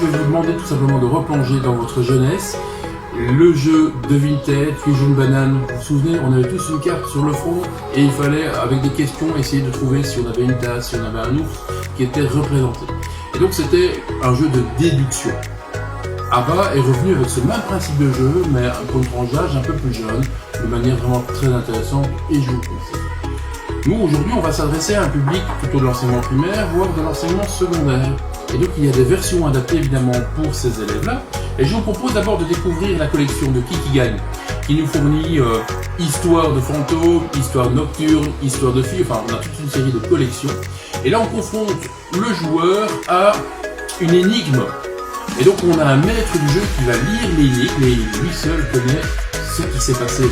je vais vous demander tout simplement de replonger dans votre jeunesse. Le jeu devine-tête, cueille une banane, vous vous souvenez, on avait tous une carte sur le front et il fallait, avec des questions, essayer de trouver si on avait une tasse, si on avait un ours qui était représenté. Et donc c'était un jeu de déduction. ABBA est revenu avec ce même principe de jeu, mais pour une tranche d'âge un peu plus jeune, de manière vraiment très intéressante et je vous le conseille. Nous, aujourd'hui, on va s'adresser à un public plutôt de l'enseignement primaire, voire de l'enseignement secondaire. Et donc, il y a des versions adaptées, évidemment, pour ces élèves-là. Et je vous propose d'abord de découvrir la collection de Qui gagne, qui nous fournit histoire de fantômes, histoire nocturne, histoire de filles, enfin, on a toute une série de collections. Et là, on confronte le joueur à une énigme. Et donc, on a un maître du jeu qui va lire l'énigme et lui seul connaît ce qui s'est passé.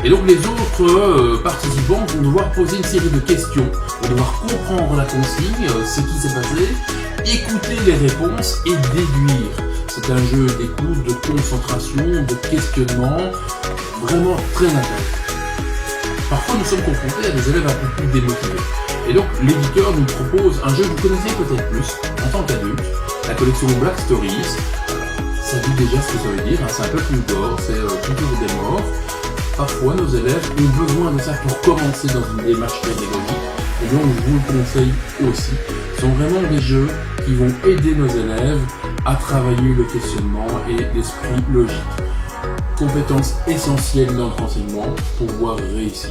Et donc les autres participants vont devoir poser une série de questions, vont devoir comprendre la consigne, ce qui s'est passé, écouter les réponses et déduire. C'est un jeu d'écoute, de concentration, de questionnement, vraiment très intéressant. Parfois nous sommes confrontés à des élèves un peu plus démotivés. Et donc l'éditeur nous propose un jeu que vous connaissez peut-être plus en tant qu'adulte, la collection Black Stories. Ça dit déjà ce que ça veut dire, hein, c'est un peu plus gore, c'est toujours des morts. Parfois, nos élèves ont besoin de ça pour commencer dans une démarche pédagogique. Et donc, je vous le conseille aussi. Ce sont vraiment des jeux qui vont aider nos élèves à travailler le questionnement et l'esprit logique. Compétences essentielles dans notre enseignement pour pouvoir réussir.